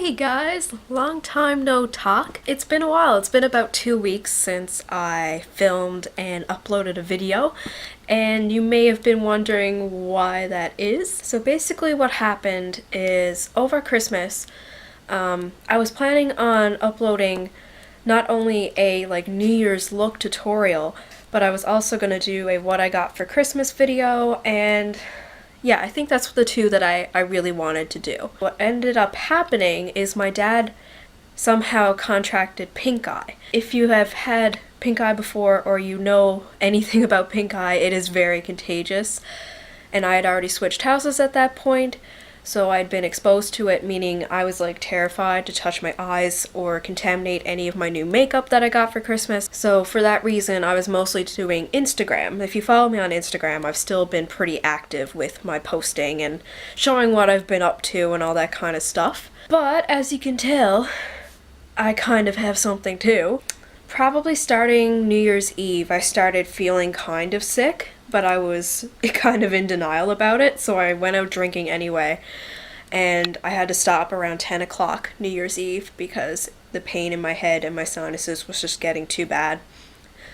Hey guys, long time no talk. It's been a while. It's been about 2 weeks since I filmed and uploaded a video, and you may have been wondering why that is. So basically what happened is over Christmas, I was planning on uploading not only a New Year's look tutorial, but I was also going to do a what I got for Christmas video, and yeah, I think that's the two that I really wanted to do. What ended up happening is my dad somehow contracted pink eye. If you have had pink eye before or you know anything about pink eye, it is very contagious. And I had already switched houses at that point, so I'd been exposed to it, meaning I was terrified to touch my eyes or contaminate any of my new makeup that I got for Christmas. So for that reason, I was mostly doing Instagram. If you follow me on Instagram, I've still been pretty active with my posting and showing what I've been up to and all that kind of stuff. But as you can tell, I kind of have something too. Probably starting New Year's Eve, I started feeling kind of sick, but I was kind of in denial about it, so I went out drinking anyway, and I had to stop around 10 o'clock New Year's Eve because the pain in my head and my sinuses was just getting too bad.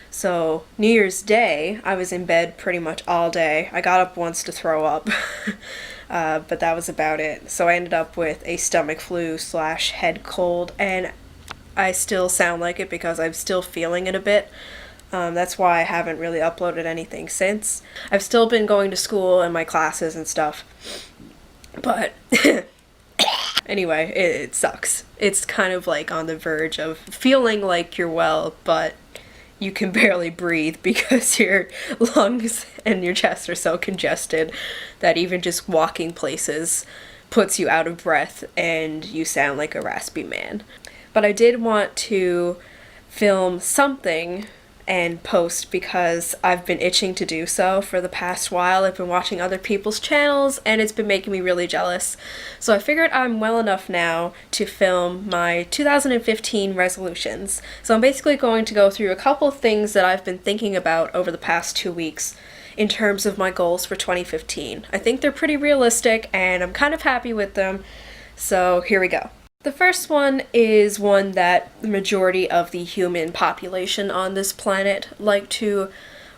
So New Year's Day, I was in bed pretty much all day. I got up once to throw up, but that was about it. So I ended up with a stomach flu / head cold, and I still sound like it because I'm still feeling it a bit. That's why I haven't really uploaded anything since. I've still been going to school and my classes and stuff. But anyway, it sucks. It's kind of on the verge of feeling like you're well, but you can barely breathe because your lungs and your chest are so congested that even just walking places puts you out of breath and you sound like a raspy man. But I did want to film something and post because I've been itching to do so for the past while. I've been watching other people's channels and it's been making me really jealous. So I figured I'm well enough now to film my 2015 resolutions. So I'm basically going to go through a couple of things that I've been thinking about over the past 2 weeks in terms of my goals for 2015. I think they're pretty realistic and I'm kind of happy with them. So here we go. The first one is one that the majority of the human population on this planet like to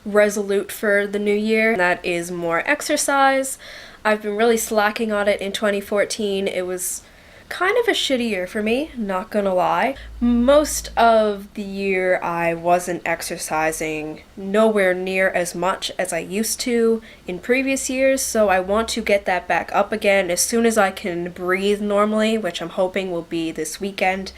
resolute for the new year. That is more exercise. I've been really slacking on it in 2014. It was kind of a shitty year for me, not gonna lie. Most of the year I wasn't exercising nowhere near as much as I used to in previous years, so I want to get that back up again as soon as I can breathe normally, which I'm hoping will be this weekend.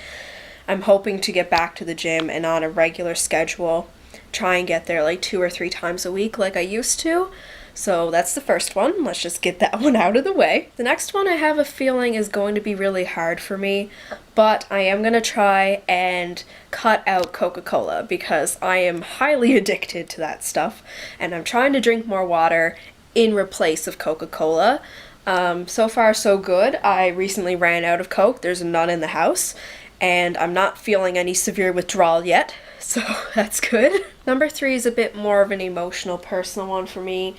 I'm hoping to get back to the gym and on a regular schedule, try and get there 2 or 3 times a week like I used to. So that's the first one. Let's just get that one out of the way. The next one I have a feeling is going to be really hard for me, but I am going to try and cut out Coca-Cola because I am highly addicted to that stuff, and I'm trying to drink more water in replace of Coca-Cola. So far so good. I recently ran out of Coke. There's none in the house, and I'm not feeling any severe withdrawal yet, so that's good. Number 3 is a bit more of an emotional, personal one for me.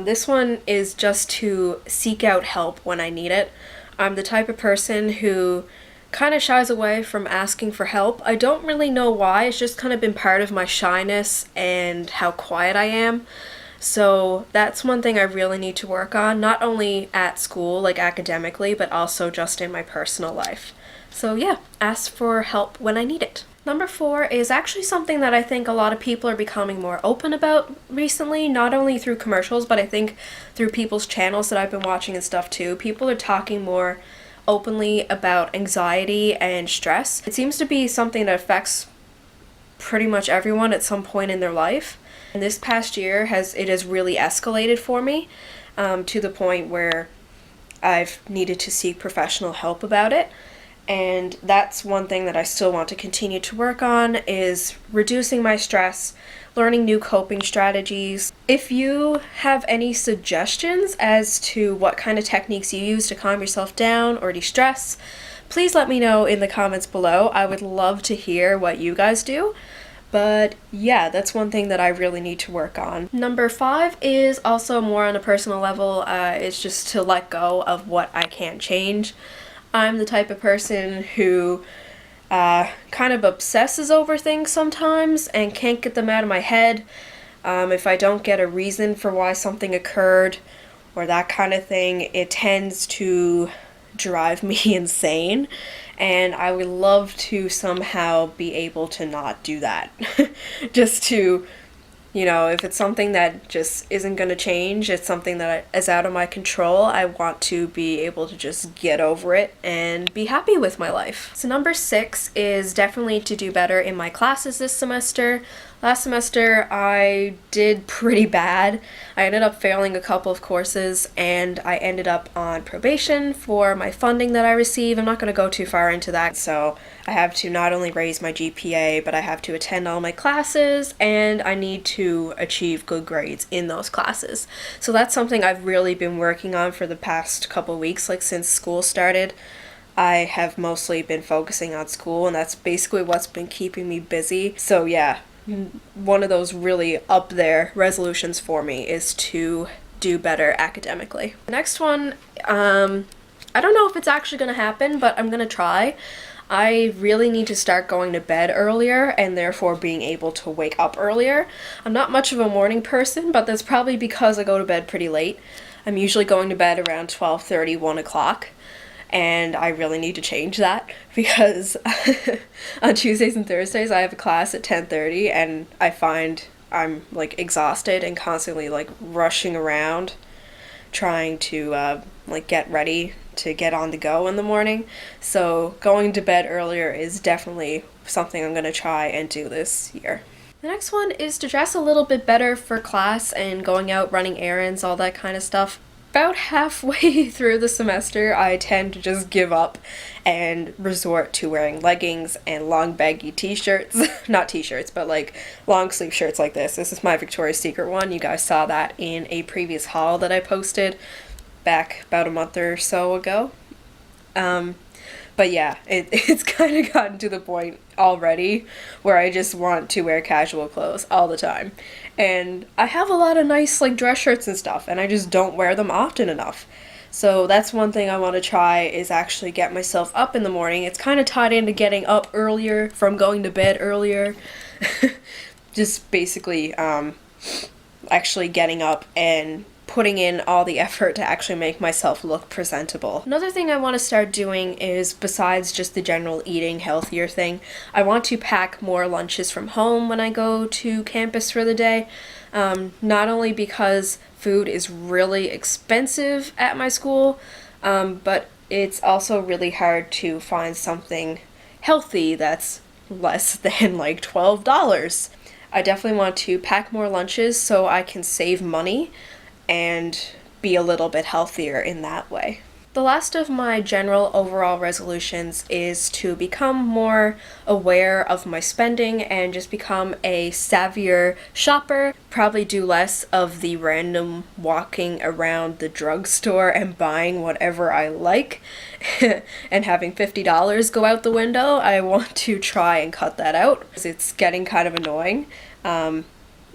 This one is just to seek out help when I need it. I'm the type of person who kind of shies away from asking for help. I don't really know why. It's just kind of been part of my shyness and how quiet I am. So that's one thing I really need to work on, not only at school, academically, but also just in my personal life. So yeah, ask for help when I need it. Number 4 is actually something that I think a lot of people are becoming more open about recently, not only through commercials, but I think through people's channels that I've been watching and stuff too. People are talking more openly about anxiety and stress. It seems to be something that affects pretty much everyone at some point in their life. And this past year it has really escalated for me to the point where I've needed to seek professional help about it. And that's one thing that I still want to continue to work on, is reducing my stress, learning new coping strategies. If you have any suggestions as to what kind of techniques you use to calm yourself down or de-stress, please let me know in the comments below. I would love to hear what you guys do. But yeah, that's one thing that I really need to work on. Number 5 is also more on a personal level. It's just to let go of what I can't change. I'm the type of person who kind of obsesses over things sometimes and can't get them out of my head. If I don't get a reason for why something occurred or that kind of thing, it tends to drive me insane. And I would love to somehow be able to not do that. Just to, if it's something that just isn't going to change, it's something that is out of my control, I want to be able to just get over it and be happy with my life. So number 6 is definitely to do better in my classes this semester. Last semester I did pretty bad. I ended up failing a couple of courses and I ended up on probation for my funding that I receive. I'm not going to go too far into that. So I have to not only raise my GPA, but I have to attend all my classes and I need to achieve good grades in those classes. So that's something I've really been working on for the past couple weeks, like since school started. I have mostly been focusing on school and that's basically what's been keeping me busy. So yeah, one of those really up there resolutions for me is to do better academically. The next one, I don't know if it's actually going to happen, but I'm going to try. I really need to start going to bed earlier and therefore being able to wake up earlier. I'm not much of a morning person, but that's probably because I go to bed pretty late. I'm usually going to bed around 12:30, 1 o'clock. And I really need to change that because on Tuesdays and Thursdays I have a class at 10:30 and I find I'm like exhausted and constantly like rushing around trying to like get ready to get on the go in the morning. So going to bed earlier is definitely something I'm going to try and do this year. The next one is to dress a little bit better for class and going out running errands, all that kind of stuff. About halfway through the semester, I tend to just give up and resort to wearing leggings and long baggy t-shirts. Not t-shirts, but like long sleeve shirts like this. This is my Victoria's Secret one. You guys saw that in a previous haul that I posted back about a month or so ago. But yeah, it's kind of gotten to the point already where I just want to wear casual clothes all the time. And I have a lot of nice like dress shirts and stuff, and I just don't wear them often enough. So that's one thing I want to try is actually get myself up in the morning. It's kind of tied into getting up earlier from going to bed earlier. Just basically actually getting up and putting in all the effort to actually make myself look presentable. Another thing I want to start doing is, besides just the general eating healthier thing, I want to pack more lunches from home when I go to campus for the day. Not only because food is really expensive at my school, but it's also really hard to find something healthy that's less than like $12. I definitely want to pack more lunches so I can save money and be a little bit healthier in that way. The last of my general overall resolutions is to become more aware of my spending and just become a savvier shopper. Probably do less of the random walking around the drugstore and buying whatever I like and having $50 go out the window. I want to try and cut that out because it's getting kind of annoying.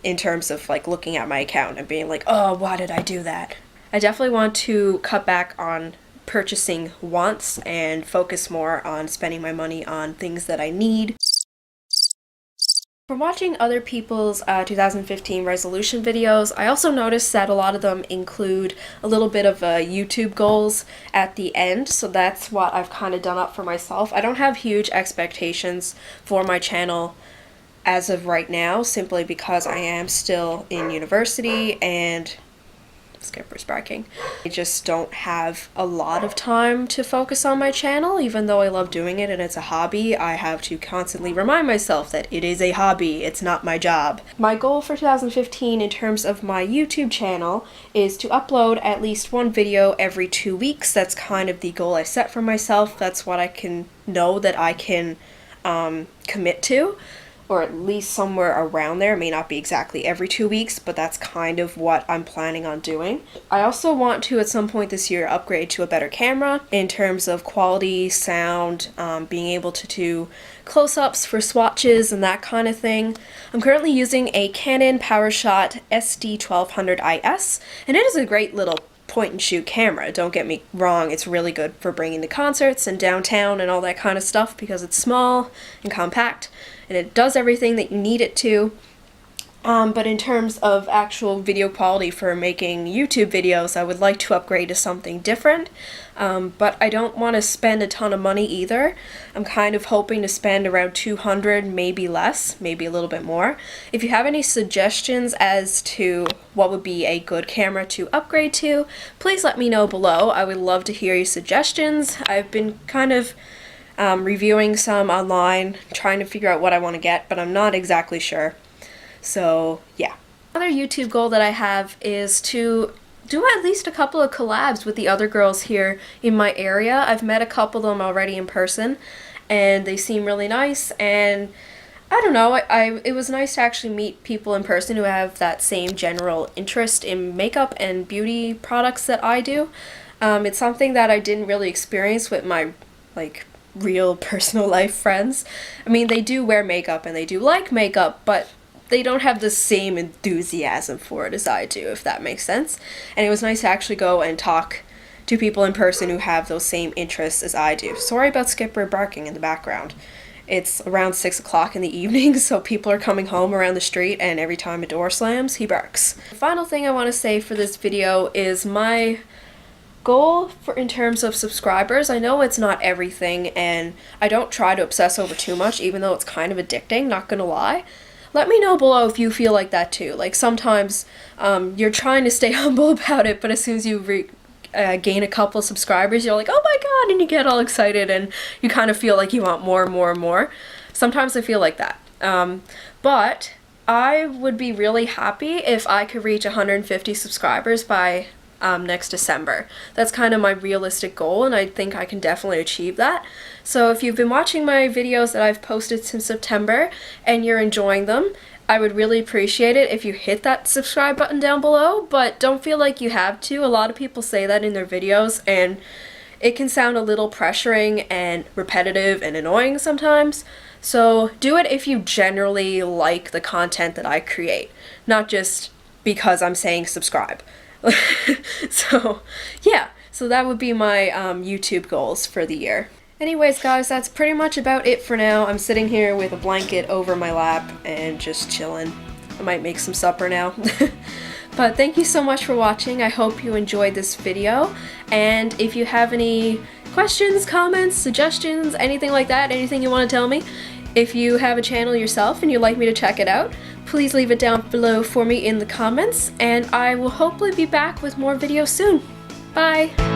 In terms of like looking at my account and being like, oh, why did I do that? I definitely want to cut back on purchasing wants and focus more on spending my money on things that I need. From watching other people's 2015 resolution videos, I also noticed that a lot of them include a little bit of YouTube goals at the end, so that's what I've kind of done up for myself. I don't have huge expectations for my channel as of right now, simply because I am still in university and Skipper's barking. I just don't have a lot of time to focus on my channel, even though I love doing it and it's a hobby. I have to constantly remind myself that it is a hobby, it's not my job. My goal for 2015 in terms of my YouTube channel is to upload at least one video every 2 weeks. That's kind of the goal I set for myself. That's what I can know that I can commit to, or at least somewhere around there. It may not be exactly every 2 weeks, but that's kind of what I'm planning on doing. I also want to, at some point this year, upgrade to a better camera in terms of quality, sound, being able to do close-ups for swatches and that kind of thing. I'm currently using a Canon PowerShot SD1200 IS, and it is a great little point and shoot camera. Don't get me wrong, it's really good for bringing to concerts and downtown and all that kind of stuff because it's small and compact and it does everything that you need it to. But in terms of actual video quality for making YouTube videos, I would like to upgrade to something different. But I don't want to spend a ton of money either. I'm kind of hoping to spend around $200, maybe less, maybe a little bit more. If you have any suggestions as to what would be a good camera to upgrade to, please let me know below. I would love to hear your suggestions. I've been kind of reviewing some online, trying to figure out what I want to get, but I'm not exactly sure. So, yeah. Another YouTube goal that I have is to do at least a couple of collabs with the other girls here in my area. I've met a couple of them already in person, and they seem really nice, and I don't know, it was nice to actually meet people in person who have that same general interest in makeup and beauty products that I do. It's something that I didn't really experience with my, real personal life friends. I mean, they do wear makeup and they do like makeup, but they don't have the same enthusiasm for it as I do, if that makes sense. And it was nice to actually go and talk to people in person who have those same interests as I do. Sorry about Skipper barking in the background. It's around 6 o'clock in the evening, so people are coming home around the street, and every time a door slams, he barks. The final thing I want to say for this video is my goal in terms of subscribers. I know it's not everything, and I don't try to obsess over too much, even though it's kind of addicting, not gonna lie. Let me know below if you feel like that too. Like sometimes you're trying to stay humble about it, but as soon as you gain a couple subscribers, you're like, oh my god, and you get all excited and you kind of feel like you want more and more and more. Sometimes I feel like that. But I would be really happy if I could reach 150 subscribers by next December. That's kind of my realistic goal, and I think I can definitely achieve that. So if you've been watching my videos that I've posted since September and you're enjoying them, I would really appreciate it if you hit that subscribe button down below, but don't feel like you have to. A lot of people say that in their videos, and it can sound a little pressuring and repetitive and annoying sometimes. So do it if you generally like the content that I create, not just because I'm saying subscribe. So yeah, so that would be my YouTube goals for the year. Anyways guys, that's pretty much about it for now. I'm sitting here with a blanket over my lap and just chilling. I might make some supper now. But thank you so much for watching. I hope you enjoyed this video, and if you have any questions, comments, suggestions, anything like that, anything you want to tell me, if you have a channel yourself and you'd like me to check it out, please leave it down below for me in the comments, and I will hopefully be back with more videos soon. Bye!